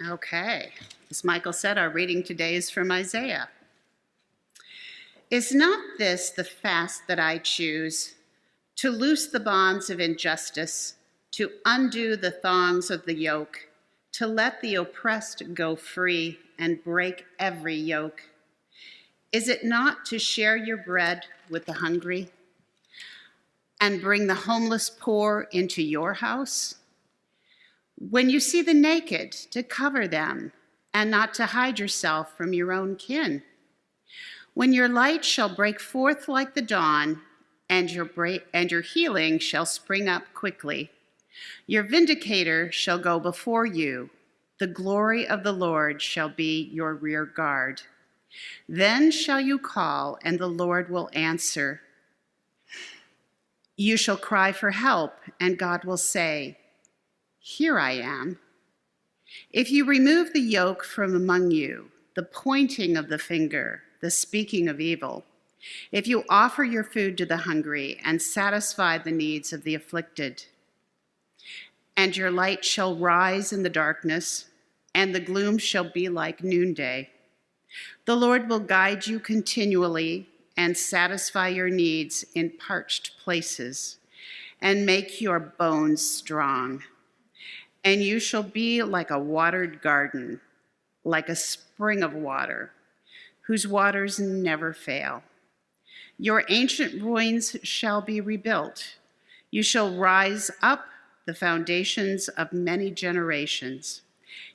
Okay, as Michael said, our reading today is from Isaiah. Is not this the fast that I choose, to loose the bonds of injustice, to undo the thongs of the yoke, to let the oppressed go free and break every yoke? Is it not to share your bread with the hungry and bring the homeless poor into your house? When you see the naked, to cover them and not to hide yourself from your own kin. When your light shall break forth like the dawn, and your healing shall spring up quickly. Your vindicator shall go before you. The glory of the Lord shall be your rear guard. Then shall you call, and the Lord will answer. You shall cry for help, and God will say, here I am. If you remove the yoke from among you, the pointing of the finger, the speaking of evil, if you offer your food to the hungry and satisfy the needs of the afflicted, and your light shall rise in the darkness, and the gloom shall be like noonday. The Lord will guide you continually and satisfy your needs in parched places, and make your bones strong. And you shall be like a watered garden, like a spring of water, whose waters never fail. Your ancient ruins shall be rebuilt. You shall rise up the foundations of many generations.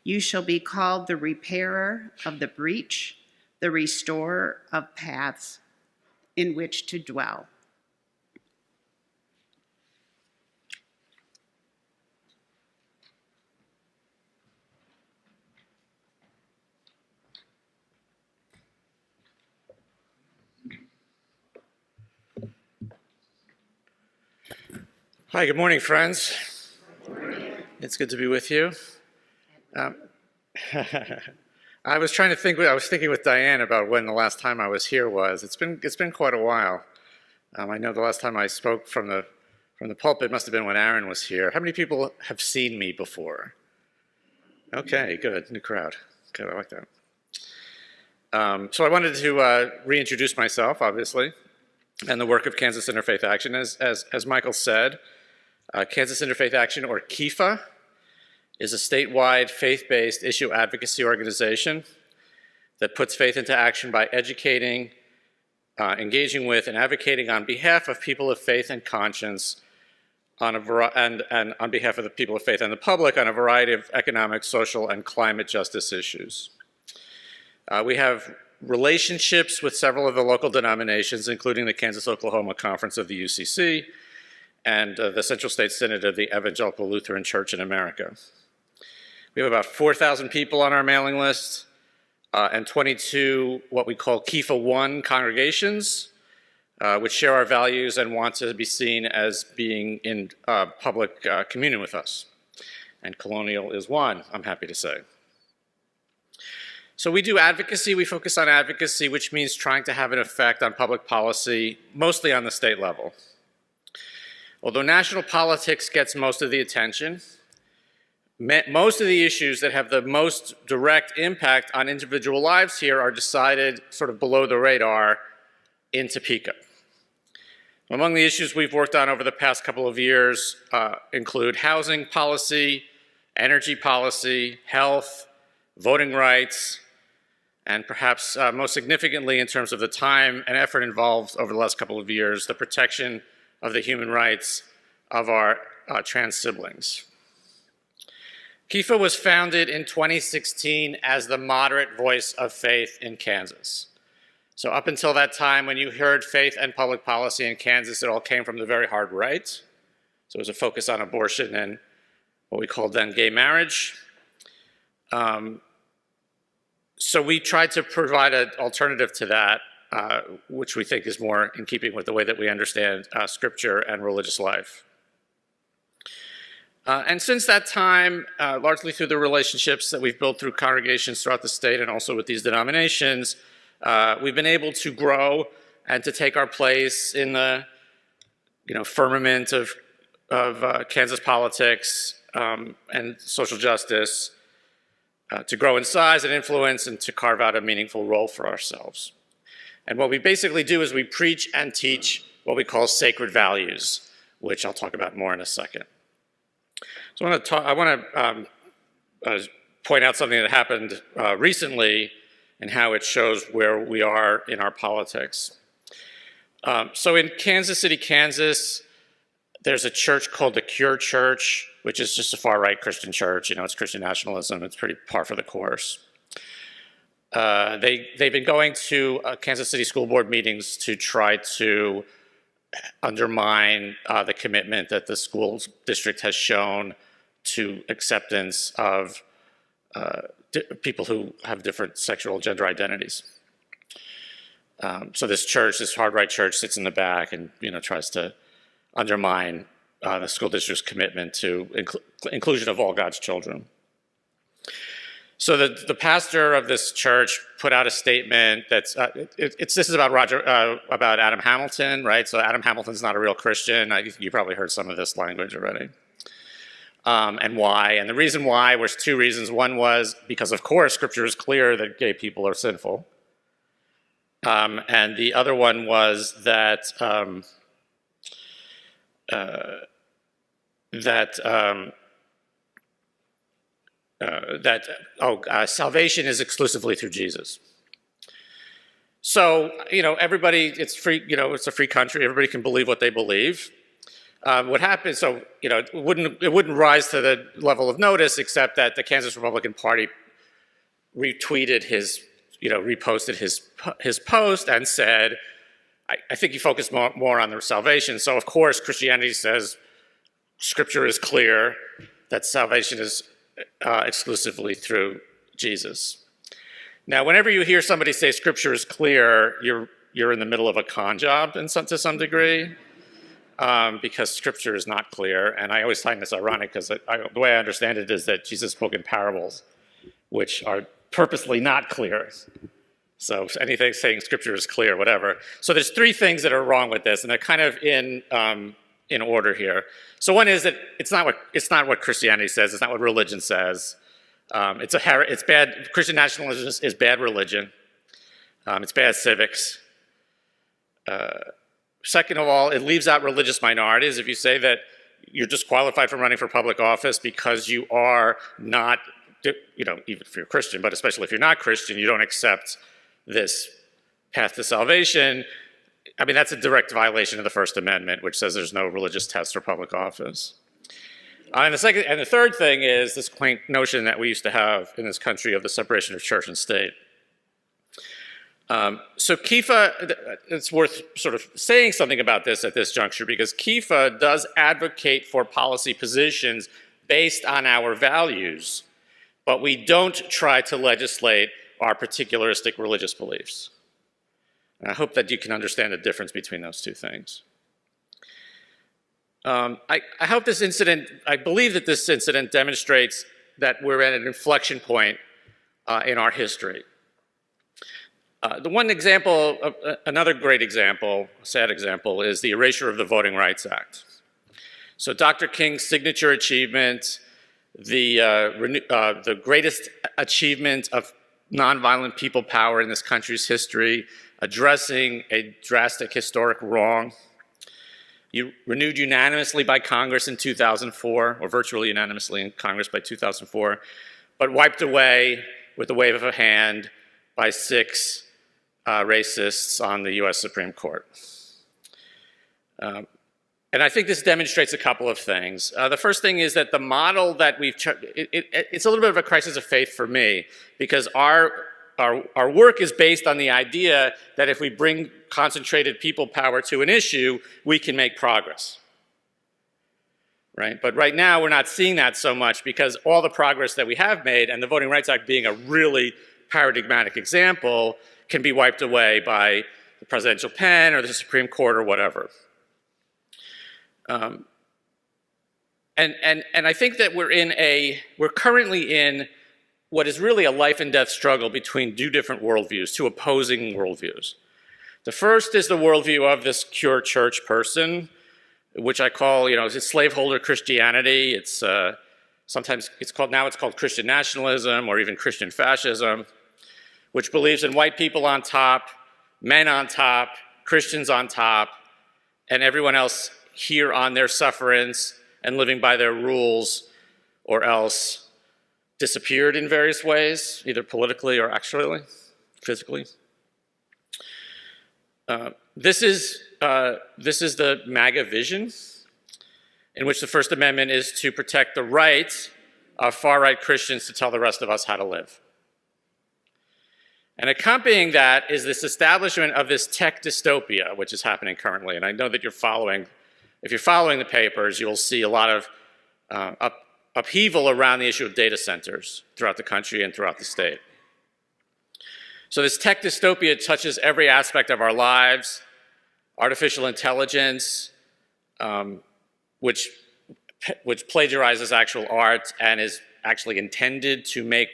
You shall be called the repairer of the breach, the restorer of paths in which to dwell. Hi, good morning, friends. It's good to be with you. I was thinking with Diane about when the last time I was here was. It's been quite a while. I know the last time I spoke from the pulpit must have been when Aaron was here. How many people have seen me before? Okay, good, new crowd. Good, I like that. So I wanted to reintroduce myself, obviously, and the work of Kansas Interfaith Action. As Michael said, Kansas Interfaith Action, or KIFA, is a statewide faith-based issue advocacy organization that puts faith into action by educating, engaging with, and advocating on behalf of people of faith and conscience and on behalf of the people of faith and the public on a variety of economic, social, and climate justice issues. We have relationships with several of the local denominations, including the Kansas-Oklahoma Conference of the UCC and the Central State Synod of the Evangelical Lutheran Church in America. We have about 4,000 people on our mailing list and 22 what we call KIFA 1 congregations, which share our values and want to be seen as being in public communion with us. And Colonial is one, I'm happy to say. So we do advocacy. We focus on advocacy, which means trying to have an effect on public policy, mostly on the state level. Although national politics gets most of the attention, most of the issues that have the most direct impact on individual lives here are decided sort of below the radar in Topeka. Among the issues we've worked on over the past couple of years include housing policy, energy policy, health, voting rights, and perhaps most significantly in terms of the time and effort involved over the last couple of years, the protection of the human rights of our trans siblings. KIFA was founded in 2016 as the moderate voice of faith in Kansas. So up until that time, when you heard faith and public policy in Kansas, it all came from the very hard right. So it was a focus on abortion and what we called then gay marriage. So we tried to provide an alternative to that, which we think is more in keeping with the way that we understand scripture and religious life. And since that time, largely through the relationships that we've built through congregations throughout the state and also with these denominations, we've been able to grow and to take our place in the firmament of Kansas politics and social justice. to grow in size and influence and to carve out a meaningful role for ourselves. And what we basically do is we preach and teach what we call sacred values, which I'll talk about more in a second. So I want to point out something that happened recently and how it shows where we are in our politics. So in Kansas City, Kansas, there's a church called the Cure Church, which is just a far-right Christian church. You know, it's Christian nationalism. It's pretty par for the course. They've been going to Kansas City school board meetings to try to undermine the commitment that the school district has shown to acceptance of people who have different sexual gender identities. So this church, this hard-right church, sits in the back and tries to undermine the school district's commitment to inclusion of all God's children. So the pastor of this church put out a statement that's this is about about Adam Hamilton, right? So Adam Hamilton's not a real Christian. You probably heard some of this language already. And why? And the reason why was two reasons. One was because, of course, Scripture is clear that gay people are sinful. And the other one was that salvation is exclusively through Jesus. So, everybody, it's free, it's a free country, everybody can believe what they believe. What happened, so, it wouldn't rise to the level of notice except that the Kansas Republican Party retweeted reposted his post and said, I think you focus more on the salvation. So, of course, Christianity says Scripture is clear that salvation is exclusively through Jesus. Now, whenever you hear somebody say Scripture is clear, you're in the middle of a con job to some degree, because Scripture is not clear. And I always find this ironic because the way I understand it is that Jesus spoke in parables, which are purposely not clear. So anything saying Scripture is clear, whatever. So there's three things that are wrong with this, and they're kind of in order here. So one is that it's not what Christianity says. It's not what religion says. It's bad. Christian nationalism is bad religion. It's bad civics. Second of all, it leaves out religious minorities. If you say that you're disqualified from running for public office because you are not, even if you're Christian, but especially if you're not Christian, you don't accept this path to salvation. I mean, that's a direct violation of the First Amendment, which says there's no religious test for public office. And the third thing is this quaint notion that we used to have in this country of the separation of church and state. So Kepha, it's worth sort of saying something about this at this juncture, because Kepha does advocate for policy positions based on our values, but we don't try to legislate our particularistic religious beliefs. And I hope that you can understand the difference between those two things. I believe that this incident demonstrates that we're at an inflection point in our history. Another great example, sad example, is the erasure of the Voting Rights Act. So Dr. King's signature achievement, the greatest achievement of nonviolent people power in this country's history, addressing a drastic historic wrong, renewed unanimously by Congress in 2004, or virtually unanimously in Congress by 2004, but wiped away with a wave of a hand by 6 racists on the US Supreme Court. And I think this demonstrates a couple of things. The first thing is that the model that it's a little bit of a crisis of faith for me, because our work is based on the idea that if we bring concentrated people power to an issue, we can make progress, right? But right now, we're not seeing that so much, because all the progress that we have made, and the Voting Rights Act being a really paradigmatic example, can be wiped away by the presidential pen or the Supreme Court or whatever. And I think that we're currently in what is really a life and death struggle between two different worldviews, two opposing worldviews. The first is the worldview of this Cure Church person, which I call, it's slaveholder Christianity. It's Sometimes it's called Christian nationalism or even Christian fascism, which believes in white people on top, men on top, Christians on top, and everyone else here on their sufferance and living by their rules, or else disappeared in various ways, either politically or actually, physically. This is the MAGA vision, in which the First Amendment is to protect the right of far-right Christians to tell the rest of us how to live. And accompanying that is this establishment of this tech dystopia, which is happening currently. And I know that if you're following the papers, you'll see a lot of upheaval around the issue of data centers throughout the country and throughout the state. So this tech dystopia touches every aspect of our lives: artificial intelligence, which plagiarizes actual art and is actually intended to make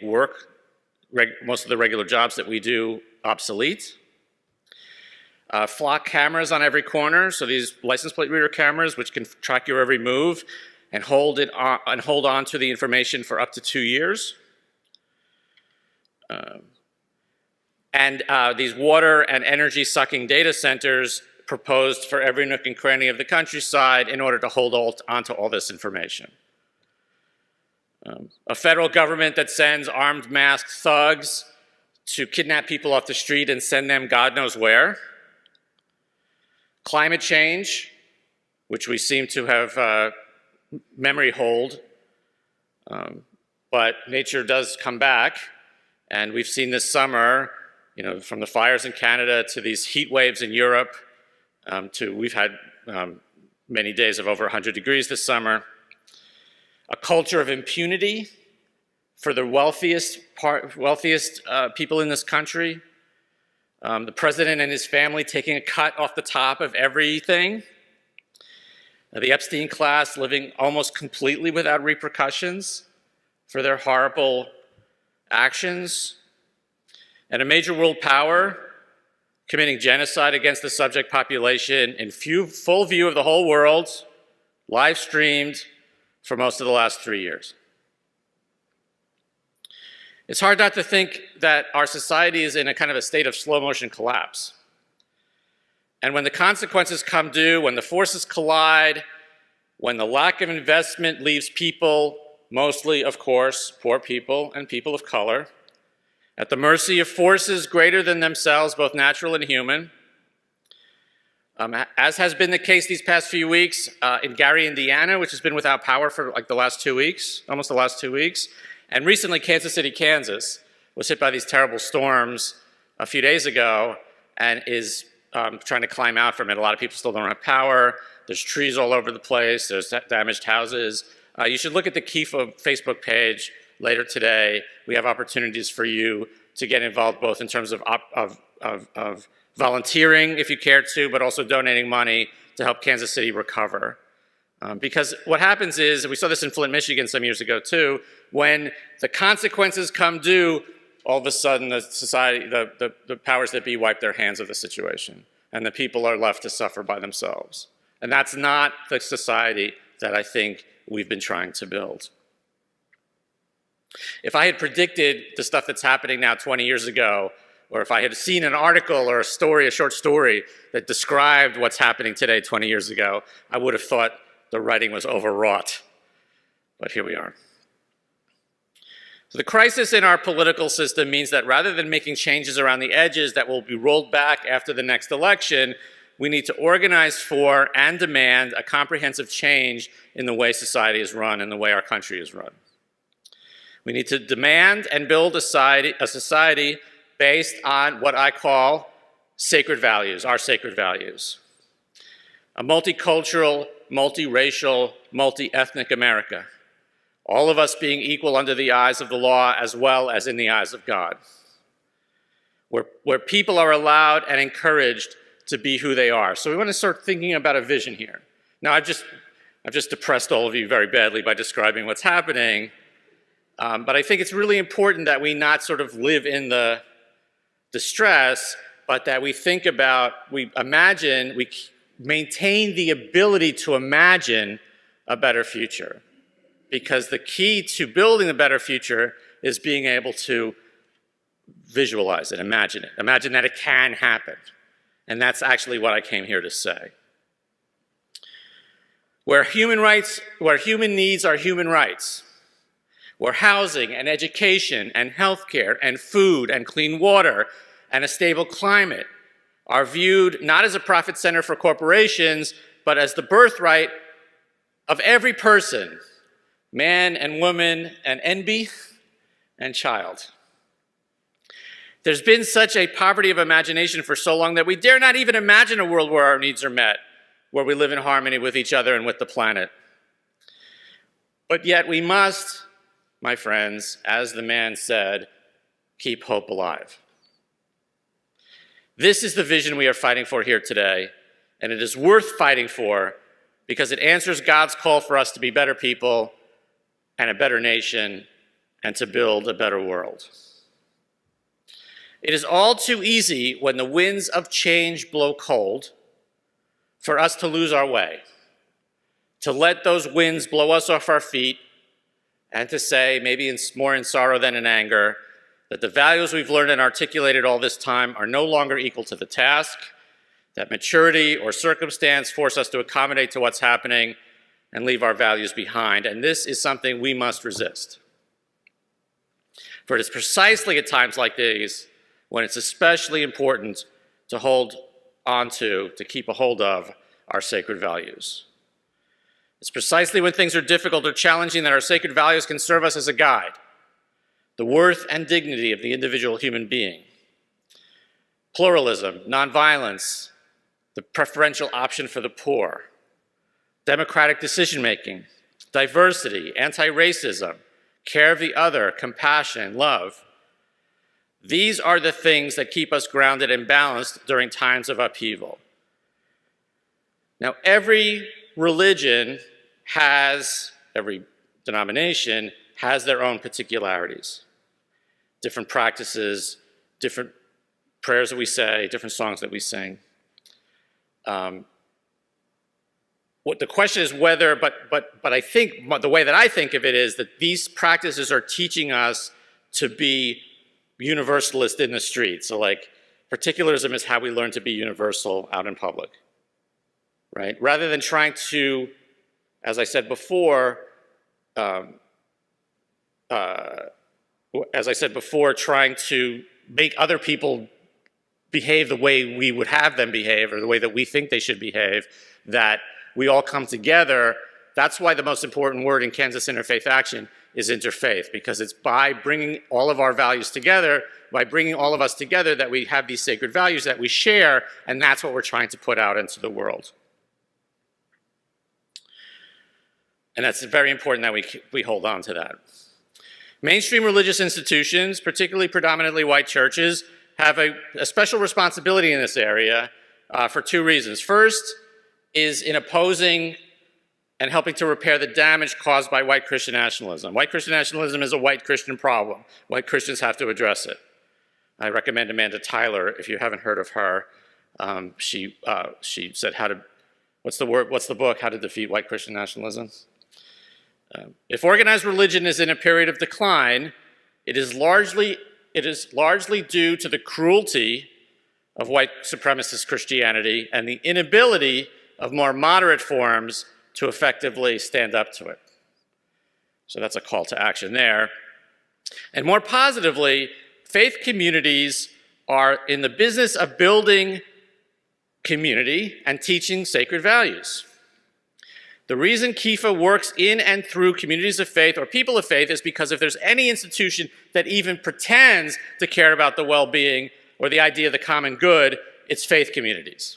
most of the regular jobs that we do obsolete. Flock cameras on every corner, so these license plate reader cameras which can track your every move and hold on to the information for up to 2 years. And these water and energy sucking data centers proposed for every nook and cranny of the countryside in order to hold onto all this information. A federal government that sends armed masked thugs to kidnap people off the street and send them God knows where. Climate change, which we seem to have memory hold, but nature does come back, and we've seen this summer, from the fires in Canada to these heat waves in Europe, we've had many days of over 100 degrees this summer. A culture of impunity for the wealthiest people in this country. The president and his family taking a cut off the top of everything. The Epstein class living almost completely without repercussions for their horrible actions. And a major world power committing genocide against the subject population in full view of the whole world, live streamed for most of the last 3 years. It's hard not to think that our society is in a kind of a state of slow motion collapse. And when the consequences come due, when the forces collide, when the lack of investment leaves people, mostly, of course, poor people and people of color, at the mercy of forces greater than themselves, both natural and human, as has been the case these past few weeks in Gary, Indiana, which has been without power for like the last 2 weeks, almost the last 2 weeks. And recently, Kansas City, Kansas was hit by these terrible storms a few days ago and is trying to climb out from it. A lot of people still don't have power. There's trees all over the place. There's damaged houses. You should look at the KIFA Facebook page later today. We have opportunities for you to get involved both in terms of volunteering if you care to, but also donating money to help Kansas City recover. Because what happens is, we saw this in Flint, Michigan some years ago too, when the consequences come due, all of a sudden the powers that be wipe their hands of the situation, and the people are left to suffer by themselves. And that's not the society that I think we've been trying to build. If I had predicted the stuff that's happening now 20 years ago, or if I had seen an article or a short story that described what's happening today 20 years ago, I would have thought the writing was overwrought. But here we are. So the crisis in our political system means that rather than making changes around the edges that will be rolled back after the next election, we need to organize for and demand a comprehensive change in the way society is run and the way our country is run. We need to demand and build a society based on what I call sacred values, our sacred values. A multicultural, multiracial, multi-ethnic America. All of us being equal under the eyes of the law as well as in the eyes of God. Where people are allowed and encouraged to be who they are. So we want to start thinking about a vision here. Now I've just depressed all of you very badly by describing what's happening. But I think it's really important that we not sort of live in the distress, but that we think about, we maintain the ability to imagine a better future. because the key to building a better future is being able to visualize it, imagine that it can happen. And that's actually what I came here to say. Where human needs are human rights, where housing and education and healthcare and food and clean water and a stable climate are viewed not as a profit center for corporations, but as the birthright of every person, man and woman and enby and child. There's been such a poverty of imagination for so long that we dare not even imagine a world where our needs are met, where we live in harmony with each other and with the planet. But yet we must, my friends, as the man said, keep hope alive. This is the vision we are fighting for here today, and it is worth fighting for because it answers God's call for us to be better people and a better nation and to build a better world. It is all too easy when the winds of change blow cold for us to lose our way, to let those winds blow us off our feet, and to say, maybe more in sorrow than in anger, that the values we've learned and articulated all this time are no longer equal to the task, that maturity or circumstance force us to accommodate to what's happening and leave our values behind. And this is something we must resist. For it is precisely at times like these when it's especially important to hold on to keep a hold of our sacred values. It's precisely when things are difficult or challenging that our sacred values can serve us as a guide. The worth and dignity of the individual human being. Pluralism, nonviolence, the preferential option for the poor, democratic decision-making, diversity, anti-racism, care of the other, compassion, love. These are the things that keep us grounded and balanced during times of upheaval. Now, every denomination has their own particularities. Different practices, different prayers that we say, different songs that we sing. What the question is whether, but I think, the way that I think of it is that these practices are teaching us to be universalist in the street. So like, particularism is how we learn to be universal out in public, right? Rather than trying to, as I said before, trying to make other people behave the way we would have them behave or the way that we think they should behave, that we all come together. That's why the most important word in Kansas Interfaith Action is interfaith, because it's by bringing all of our values together, by bringing all of us together, that we have these sacred values that we share, and that's what we're trying to put out into the world. And that's very important that we hold on to that. Mainstream religious institutions, particularly predominantly white churches, have a special responsibility in this area for two reasons. First is in opposing and helping to repair the damage caused by white Christian nationalism. White Christian nationalism is a white Christian problem. White Christians have to address it. I recommend Amanda Tyler, if you haven't heard of her. She said, what's the book, How to Defeat White Christian Nationalism? If organized religion is in a period of decline, it is largely due to the cruelty of white supremacist Christianity and the inability of more moderate forms to effectively stand up to it. So that's a call to action there. And more positively, faith communities are in the business of building community and teaching sacred values. The reason KIFA works in and through communities of faith or people of faith is because if there's any institution that even pretends to care about the well-being or the idea of the common good, it's faith communities.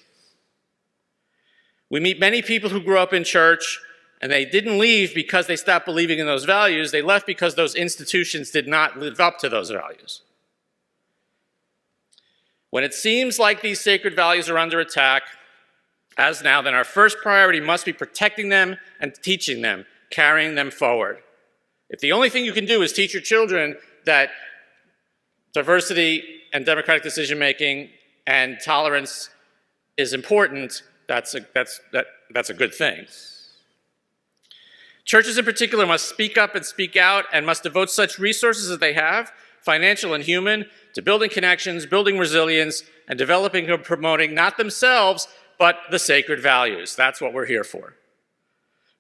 We meet many people who grew up in church and they didn't leave because they stopped believing in those values. They left because those institutions did not live up to those values. When it seems like these sacred values are under attack, as now, then our first priority must be protecting them and teaching them, carrying them forward. If the only thing you can do is teach your children that diversity and democratic decision-making and tolerance is important, that's a good thing. Churches in particular must speak up and speak out and must devote such resources as they have, financial and human, to building connections, building resilience, and developing and promoting not themselves, but the sacred values. That's what we're here for.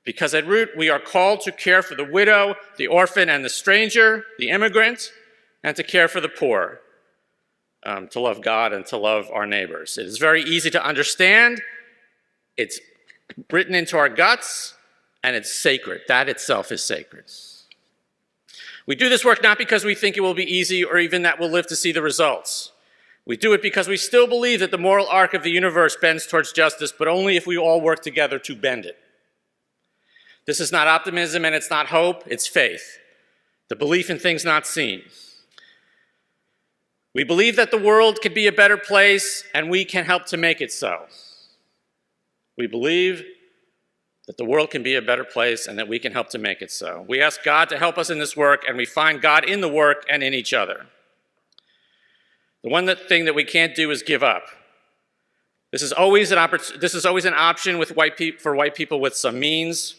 Because at root, we are called to care for the widow, the orphan, and the stranger, the immigrant, and to care for the poor, to love God and to love our neighbors. It is very easy to understand. It's written into our guts, and it's sacred. That itself is sacred. We do this work not because we think it will be easy or even that we'll live to see the results. We do it because we still believe that the moral arc of the universe bends towards justice, but only if we all work together to bend it. This is not optimism and it's not hope, it's faith. The belief in things not seen. We believe that the world could be a better place and we can help to make it so. We believe that the world can be a better place and that we can help to make it so. We ask God to help us in this work, and we find God in the work and in each other. The one thing that we can't do is give up. This is always an option with for white people with some means,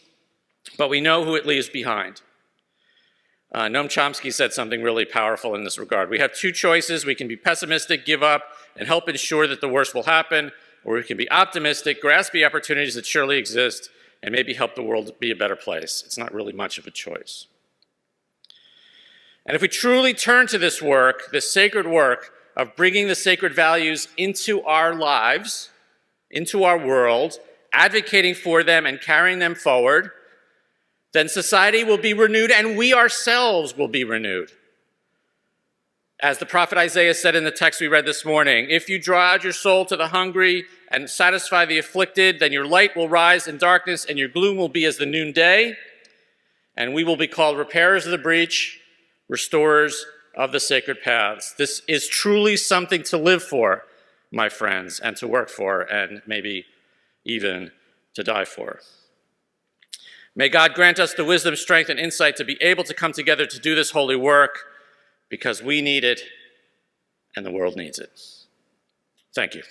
but we know who it leaves behind. Noam Chomsky said something really powerful in this regard. We have two choices. We can be pessimistic, give up, and help ensure that the worst will happen, or we can be optimistic, grasp the opportunities that surely exist, and maybe help the world be a better place. It's not really much of a choice. And if we truly turn to this work, this sacred work of bringing the sacred values into our lives, into our world, advocating for them and carrying them forward, then society will be renewed and we ourselves will be renewed. As the prophet Isaiah said in the text we read this morning, if you draw out your soul to the hungry and satisfy the afflicted, then your light will rise in darkness and your gloom will be as the noonday, and we will be called repairers of the breach, restorers of the sacred paths. This is truly something to live for, my friends, and to work for, and maybe even to die for. May God grant us the wisdom, strength, and insight to be able to come together to do this holy work, because we need it and the world needs it. Thank you.